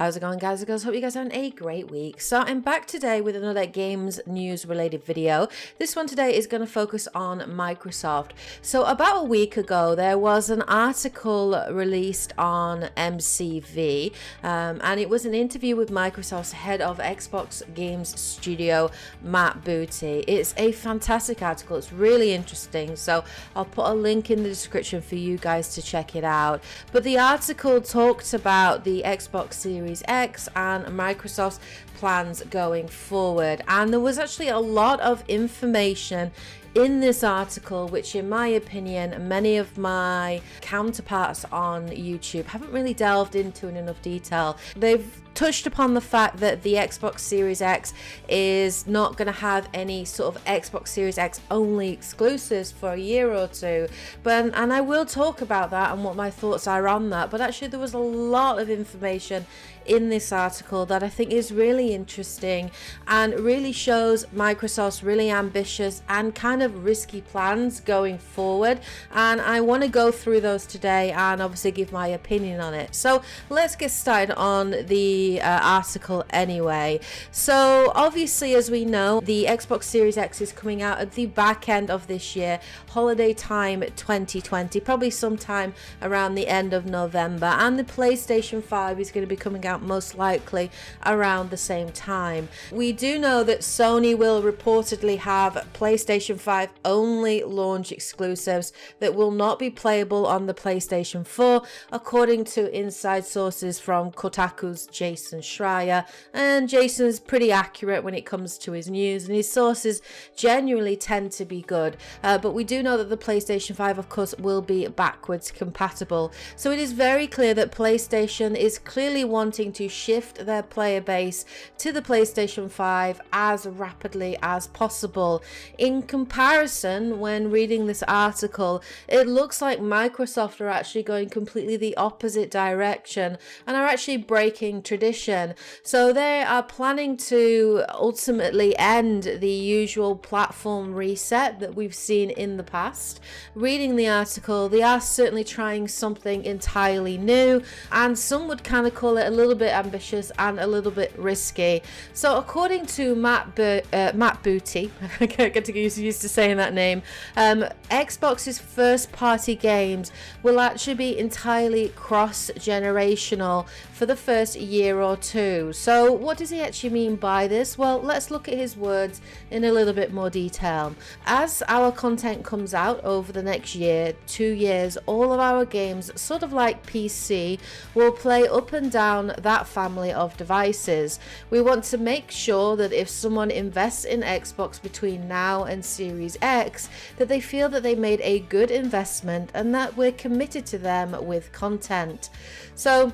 How's it going, guys and girls? Hope you guys are having a great week. So I'm back today with another games news related video. This one today is going to focus on Microsoft. So about a week ago there was an article released on MCV and it was an interview with Microsoft's head of Xbox Games Studio, Matt Booty. It's a fantastic article. It's really interesting, so I'll put a link in the description for you guys to check it out. But the article talked about the Xbox Series X and Microsoft's plans going forward, and there was actually a lot of information in this article which, in my opinion, many of my counterparts on YouTube haven't really delved into in enough detail. They've touched upon the fact that the Xbox Series X is not going to have any sort of Xbox Series X only exclusives for a year or two, and I will talk about that and what my thoughts are on that. But actually there was a lot of information in this article that I think is really interesting and really shows Microsoft's really ambitious and kind of risky plans going forward, and I want to go through those today and obviously give my opinion on it. So let's get started on the article anyway. So obviously, as we know, the Xbox Series X is coming out at the back end of this year, holiday time 2020, probably sometime around the end of November, and the PlayStation 5 is going to be coming out most likely around the same time. We do know that Sony will reportedly have PlayStation 5 only launch exclusives that will not be playable on the PlayStation 4, according to inside sources from Kotaku's Jason Schreier. And Jason's pretty accurate when it comes to his news, and his sources genuinely tend to be good. But we do know that the PlayStation 5, of course, will be backwards compatible. So it is very clear that PlayStation is clearly wanting to shift their player base to the PlayStation 5 as rapidly as possible. In comparison, when reading this article, it looks like Microsoft are actually going completely the opposite direction and are actually breaking tradition. So they are planning to ultimately end the usual platform reset that we've seen in the past. Reading the article, they are certainly trying something entirely new, and some would kind of call it a little bit ambitious and a little bit risky. So according to Matt Booty, I can't get used to saying that name, Xbox's first party games will actually be entirely cross-generational for the first year or two. So what does he actually mean by this? Well, let's look at his words in a little bit more detail. As our content comes out over the next year, 2 years, all of our games, sort of like PC, will play up and down that family of devices. We want to make sure that if someone invests in Xbox between now and Series X, that they feel that they made a good investment and that we're committed to them with content. So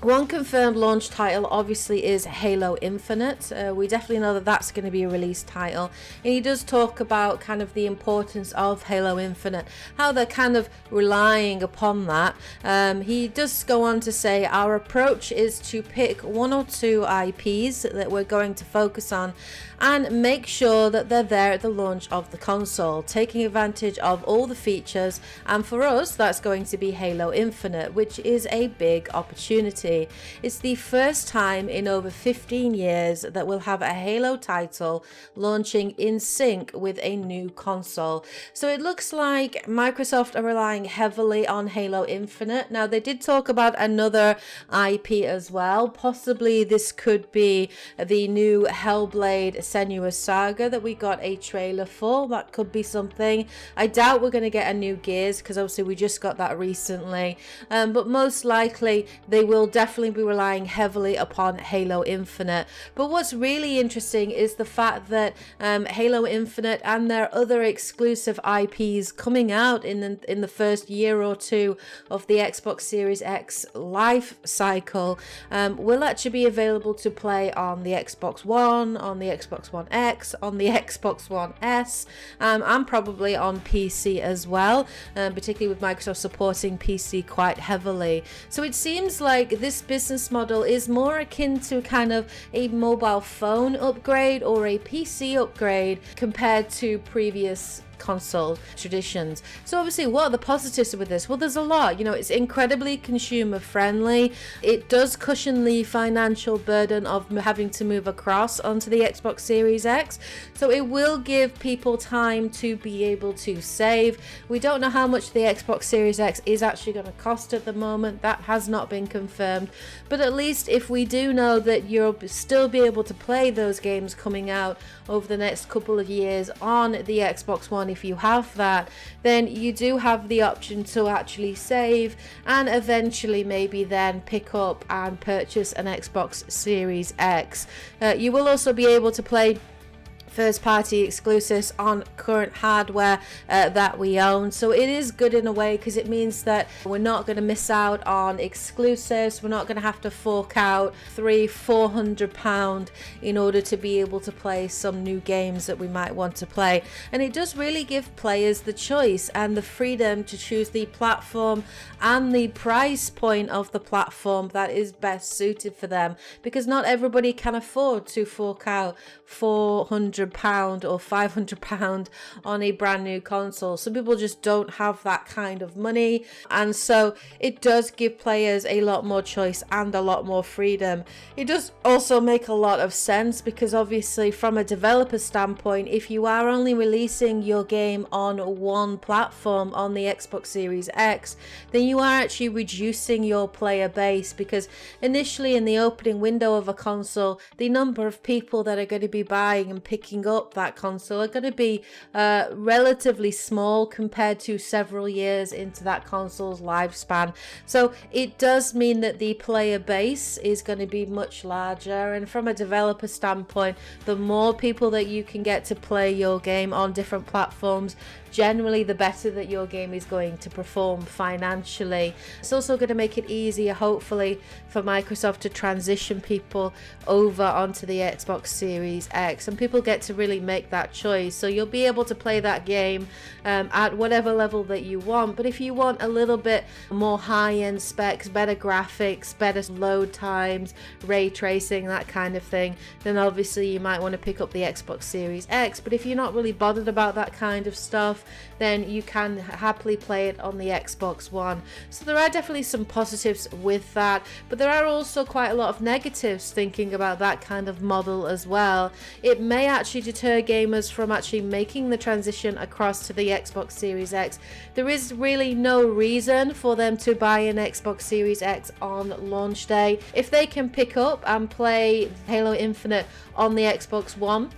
one confirmed launch title obviously is Halo Infinite. We definitely know that that's going to be a release title, and he does talk about kind of the importance of Halo Infinite, how they're kind of relying upon that. He does go on to say, our approach is to pick 1 or 2 IPs that we're going to focus on and make sure that they're there at the launch of the console, taking advantage of all the features, and for us that's going to be Halo Infinite, which is a big opportunity. It's the first time in over 15 years that we'll have a Halo title launching in sync with a new console. So it looks like Microsoft are relying heavily on Halo Infinite. Now they did talk about another IP as well. Possibly this could be the new Hellblade Senua's Saga that we got a trailer for. That could be something. I doubt we're going to get a new Gears, because obviously we just got that recently, but most likely they will definitely be relying heavily upon Halo Infinite. But what's really interesting is the fact that Halo Infinite and their other exclusive IPs coming out in the first year or two of the Xbox Series X life cycle will actually be available to play on the Xbox One, on the Xbox One X, on the Xbox One S, and probably on PC as well, particularly with Microsoft supporting PC quite heavily. So it seems like this business model is more akin to kind of a mobile phone upgrade or a PC upgrade compared to previous console traditions. So obviously, what are the positives with this? Well, there's a lot. It's incredibly consumer friendly. It does cushion the financial burden of having to move across onto the Xbox Series X. So it will give people time to be able to save. We don't know how much the Xbox Series X is actually going to cost at the moment. That has not been confirmed. But at least if we do know that you'll still be able to play those games coming out over the next couple of years on the Xbox One, if you have that, then you do have the option to actually save and eventually maybe then pick up and purchase an Xbox Series X. You will also be able to play first-party exclusives on current hardware that we own. So it is good in a way, because it means that we're not going to miss out on exclusives. We're not going to have to fork out £300-400 in order to be able to play some new games that we might want to play. And it does really give players the choice and the freedom to choose the platform and the price point of the platform that is best suited for them, because not everybody can afford to fork out £400 or £500 on a brand new console. Some people just don't have that kind of money, and so it does give players a lot more choice and a lot more freedom. It does also make a lot of sense, because obviously from a developer standpoint, if you are only releasing your game on one platform, on the Xbox Series X, then you are actually reducing your player base, because initially in the opening window of a console, the number of people that are going to be buying and picking up that console are going to be relatively small compared to several years into that console's lifespan. So it does mean that the player base is going to be much larger, and from a developer standpoint, the more people that you can get to play your game on different platforms, generally the better that your game is going to perform financially. It's also going to make it easier, hopefully, for Microsoft to transition people over onto the Xbox Series X, and people get to really make that choice. So you'll be able to play that game at whatever level that you want. But if you want a little bit more high-end specs, better graphics, better load times, ray tracing, that kind of thing, then obviously you might want to pick up the Xbox Series X. But if you're not really bothered about that kind of stuff, then you can happily play it on the Xbox One. So there are definitely some positives with that, but there are also quite a lot of negatives thinking about that kind of model as well. It may actually deter gamers from actually making the transition across to the Xbox Series X. There is really no reason for them to buy an Xbox Series X on launch day. If they can pick up and play Halo Infinite on the Xbox One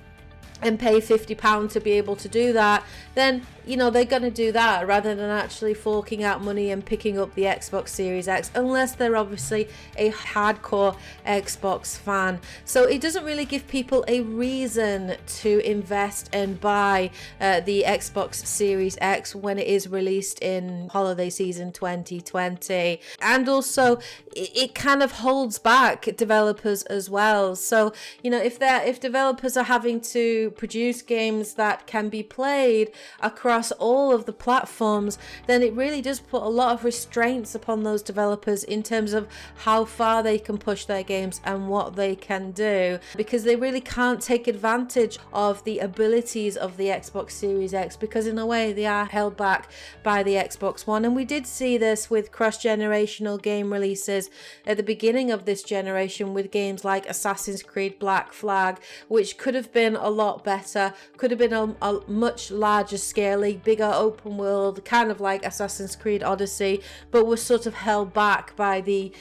and pay £50 to be able to do that, then they're going to do that rather than actually forking out money and picking up the Xbox Series X, unless they're obviously a hardcore Xbox fan. So it doesn't really give people a reason to invest and buy the Xbox Series X when it is released in holiday season 2020. And also it kind of holds back developers as well. So if developers are having to produce games that can be played across all of the platforms, then it really does put a lot of restraints upon those developers in terms of how far they can push their games and what they can do, because they really can't take advantage of the abilities of the Xbox Series X, because in a way they are held back by the Xbox One. And we did see this with cross-generational game releases at the beginning of this generation with games like Assassin's Creed Black Flag, which could have been a lot better, could have been a much larger scale, bigger open world, kind of like Assassin's Creed Odyssey, but was sort of held back by the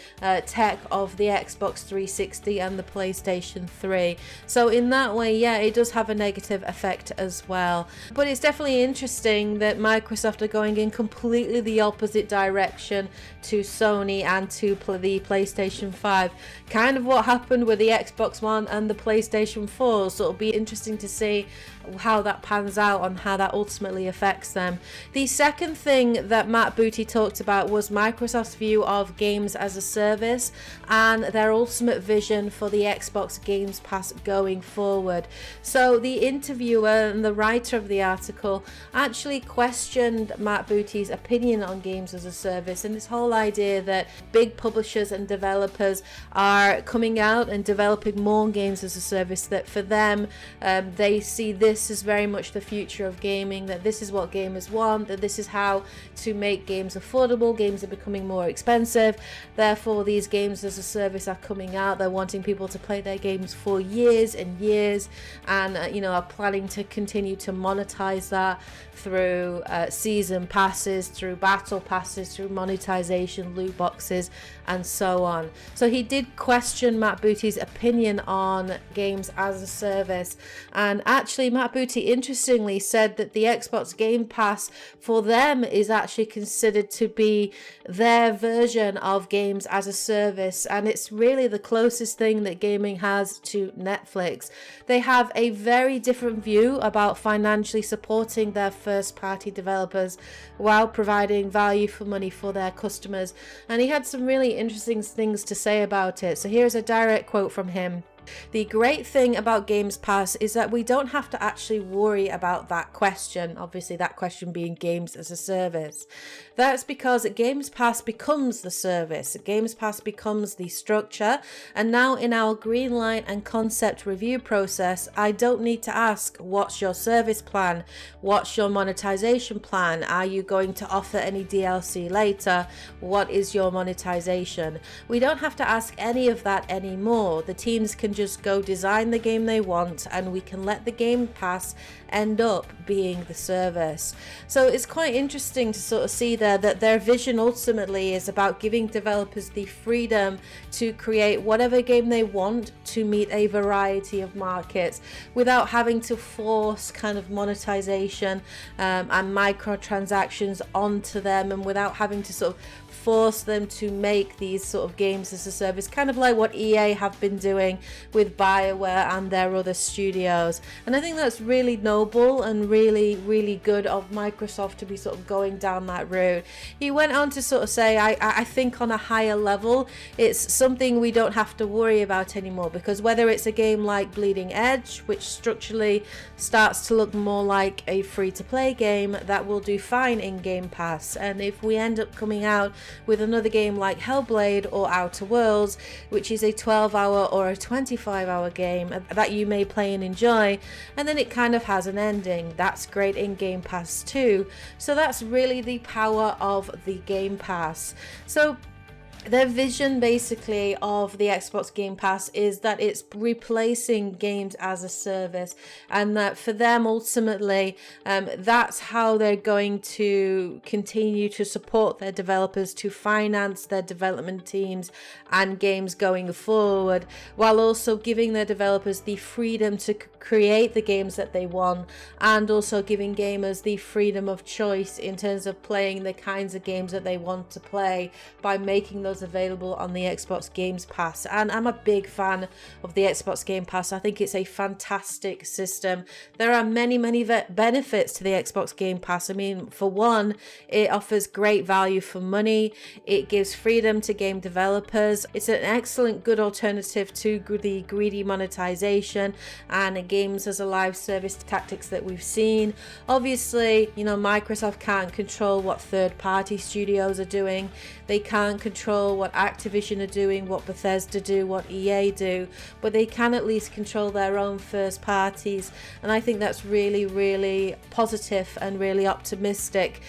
tech of the Xbox 360 and the PlayStation 3. So in that way, yeah, it does have a negative effect as well. But it's definitely interesting that Microsoft are going in completely the opposite direction to Sony and to the PlayStation 5. Kind of what happened with the Xbox One and the PlayStation 4. So it'll be interesting to see how that pans out and how that ultimately affects them. The second thing that Matt Booty talked about was Microsoft's view of games as a service and their ultimate vision for the Xbox Games Pass going forward. So the interviewer and the writer of the article actually questioned Matt Booty's opinion on games as a service, and this whole idea that big publishers and developers are coming out and developing more games as a service, that for them they see this as very much the future of gaming, that this is what gamers want, that this is how to make games affordable. Games are becoming more expensive, therefore these games as a service are coming out. They're wanting people to play their games for years and years, and are planning to continue to monetize that through season passes, through battle passes, through monetization, loot boxes, and so on. So he did question Matt Booty's opinion on games as a service, and actually Matt Booty interestingly said that the Xbox Game Pass for them is actually considered to be their version of games as a service, and it's really the closest thing that gaming has to Netflix. They have a very different view about financially supporting their first party developers while providing value for money for their customers, and he had some really interesting things to say about it. So here's a direct quote from him. The great thing about Games Pass is that we don't have to actually worry about that question, obviously that question being games as a service. That's because Games Pass becomes the service, Games Pass becomes the structure, and now in our green light and concept review process, I don't need to ask, what's your service plan? What's your monetization plan? Are you going to offer any DLC later? What is your monetization? We don't have to ask any of that anymore. The teams can just go design the game they want, and we can let the Game Pass end up being the service. So it's quite interesting to sort of see there that their vision ultimately is about giving developers the freedom to create whatever game they want to meet a variety of markets without having to force kind of monetization and microtransactions onto them, and without having to sort of force them to make these sort of games as a service, kind of like what EA have been doing with BioWare and their other studios. And I think that's really noble and really good of Microsoft to be sort of going down that route. He went on to sort of say, I think on a higher level it's something we don't have to worry about anymore, because whether it's a game like Bleeding Edge, which structurally starts to look more like a free-to-play game, that will do fine in Game Pass, and if we end up coming out with another game like Hellblade or Outer Worlds, which is a 12-hour or a 25-hour game that you may play and enjoy, and then it kind of has an ending, that's great in Game Pass too. So that's really the power of the Game Pass. So their vision basically of the Xbox Game Pass is that it's replacing games as a service, and that for them ultimately that's how they're going to continue to support their developers, to finance their development teams and games going forward, while also giving their developers the freedom to create the games that they want, and also giving gamers the freedom of choice in terms of playing the kinds of games that they want to play by making those available on the Xbox Games Pass. And I'm a big fan of the Xbox Game Pass. I think it's a fantastic system. There are many benefits to the Xbox Game Pass. I mean, for one, it offers great value for money, it gives freedom to game developers, it's an excellent good alternative to the greedy monetization and games as a live service tactics that we've seen. Obviously, Microsoft can't control what third-party studios are doing, they can't control what Activision are doing, what Bethesda do, what EA do, but they can at least control their own first parties, and I think that's really positive and really optimistic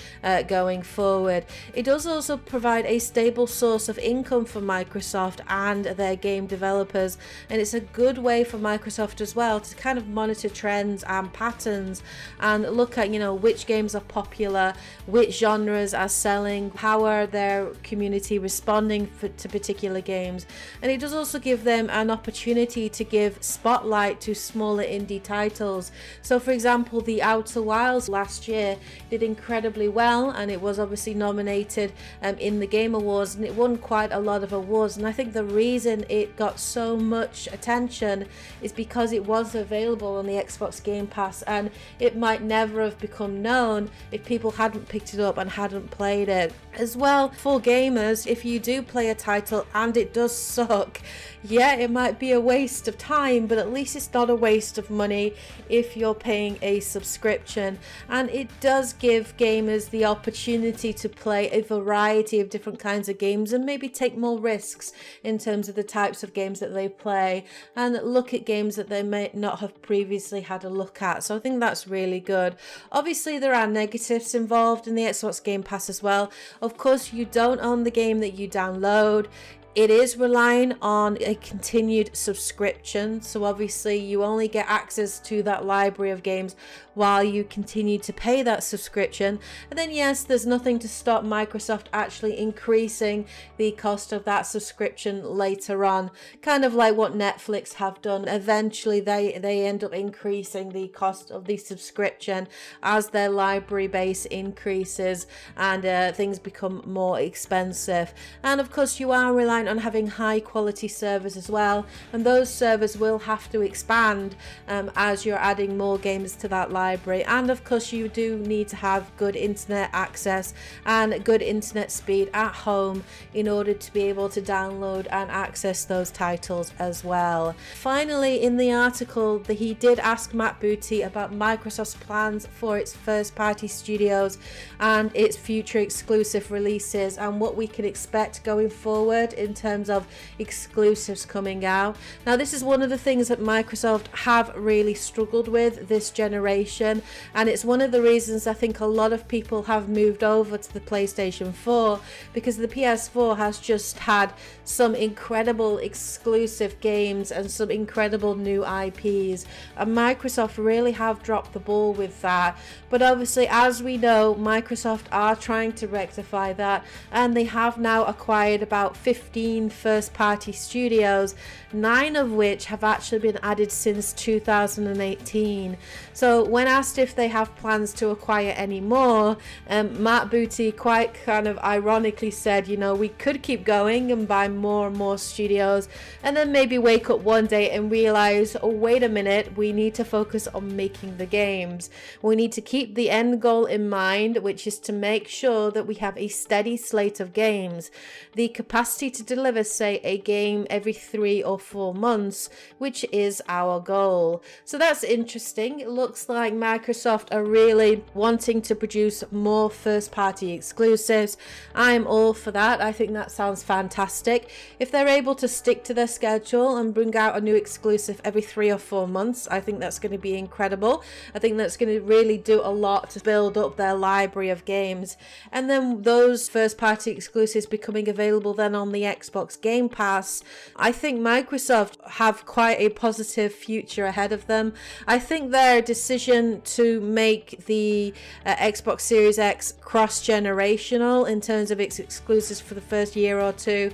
going forward. It does also provide a stable source of income for Microsoft and their game developers, and it's a good way for Microsoft as well to kind of monitor trends and patterns and look at which games are popular, which genres are selling, how are their community responding to particular games. And it does also give them an opportunity to give spotlight to smaller indie titles. So for example, the Outer Wilds last year did incredibly well, and it was obviously nominated in the Game Awards, and it won quite a lot of awards. And I think the reason it got so much attention is because it was available on the Xbox Game Pass, and it might never have become known if people hadn't picked it up and hadn't played it. As well, for gamers, if you do play a title and it does suck, yeah, it might be a waste of time, but at least it's not a waste of money if you're paying a subscription. And it does give gamers the opportunity to play a variety of different kinds of games and maybe take more risks in terms of the types of games that they play, and look at games that they may not have have previously had a look at. So I think that's really good. Obviously, there are negatives involved in the Xbox Game Pass as well. Of course, you don't own the game that you download. It is relying on a continued subscription, so obviously you only get access to that library of games while you continue to pay that subscription. And then yes, there's nothing to stop Microsoft actually increasing the cost of that subscription later on, kind of like what Netflix have done. Eventually they end up increasing the cost of the subscription as their library base increases and things become more expensive. And of course you are relying on having high quality servers as well, and those servers will have to expand as you're adding more games to that library. And of course you do need to have good internet access and good internet speed at home in order to be able to download and access those titles as well. Finally, in the article, he did ask Matt Booty about Microsoft's plans for its first party studios and its future exclusive releases and what we can expect going forward in terms of exclusives coming out. Now, this is one of the things that Microsoft have really struggled with this generation, and it's one of the reasons I think a lot of people have moved over to the PlayStation 4, because the PS4 has just had some incredible exclusive games and some incredible new IPs, and Microsoft really have dropped the ball with that. But obviously, as we know, Microsoft are trying to rectify that, and they have now acquired about 15 first-party studios, 9 of which have actually been added since 2018. So when asked if they have plans to acquire any more, Matt Booty quite kind of ironically said, you know, we could keep going and buy more and more studios and then maybe wake up one day and realize, oh wait a minute, we need to focus on making the games. We need to keep the end goal in mind, which is to make sure that we have a steady slate of games, the capacity to deliver, say, a game every 3 or 4 months, which is our goal. So that's interesting. It looks like Microsoft are really wanting to produce more first-party exclusives. I'm all for that. I think that sounds fantastic. If they're able to stick to their schedule and bring out a new exclusive every 3 or 4 months, I think that's going to be incredible. I think that's going to really do a lot to build up their library of games. And then those first-party exclusives becoming available then on the Xbox Game Pass, I think Microsoft have quite a positive future ahead of them. I think their decision to make the Xbox Series X cross-generational in terms of its exclusives for the first year or two,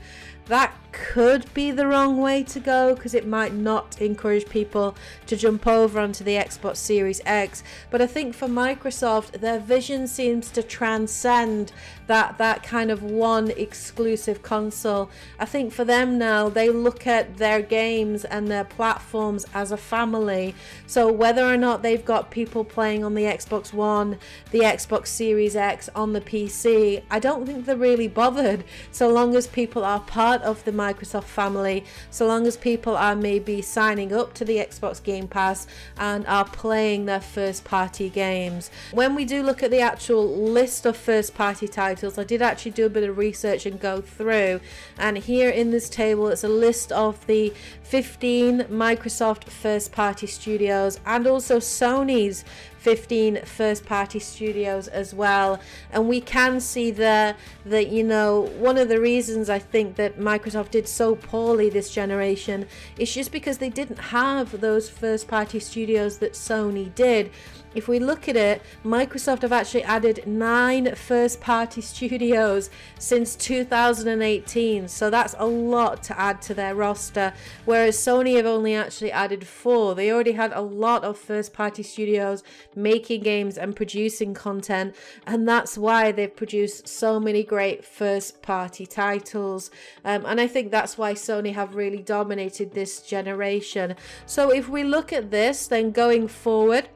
that could be the wrong way to go, because it might not encourage people to jump over onto the Xbox Series X. But I think for Microsoft, their vision seems to transcend that kind of one exclusive console. I think for them now, they look at their games and their platforms as a family. So whether or not they've got people playing on the Xbox One, the Xbox Series X, on the PC, I don't think they're really bothered, so long as people are part of the Microsoft family, so long as people are maybe signing up to the Xbox Game Pass and are playing their first party games. When we do look at the actual list of first party titles, I did actually do a bit of research and go through, and here in this table it's a list of the 15 Microsoft first party studios and also Sony's 15 first party studios as well. And we can see there that, you know, one of the reasons I think that Microsoft did so poorly this generation is just because they didn't have those first party studios that Sony did. If we look at it, Microsoft have actually added 9 first-party studios since 2018, so that's a lot to add to their roster, whereas Sony have only actually added 4. They already had a lot of first-party studios making games and producing content, and that's why they've produced so many great first-party titles, and I think that's why Sony have really dominated this generation. So if we look at this, then going forward,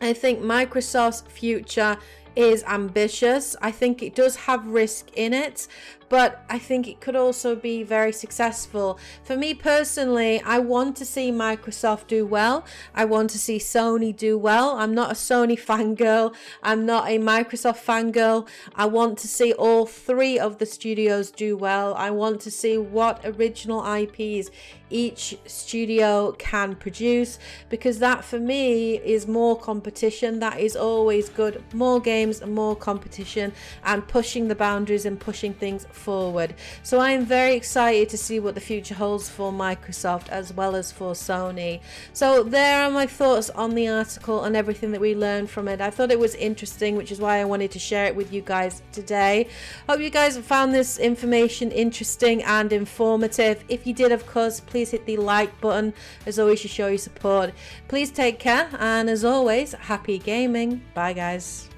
I think Microsoft's future is ambitious. I think it does have risk in it, but I think it could also be very successful. For me personally, I want to see Microsoft do well. I want to see Sony do well. I'm not a Sony fangirl. I'm not a Microsoft fangirl. I want to see all three of the studios do well. I want to see what original IPs each studio can produce, because that for me is more competition. That is always good. More games and more competition, and pushing the boundaries and pushing things forward. So I am very excited to see what the future holds for Microsoft as well as for Sony. So there are my thoughts on the article and everything that we learned from it. I thought it was interesting, which is why I wanted to share it with you guys today. Hope you guys found this information interesting and informative. If you did, of course, please hit the like button. As always, you show your support. Please take care, and as always, happy gaming. Bye guys.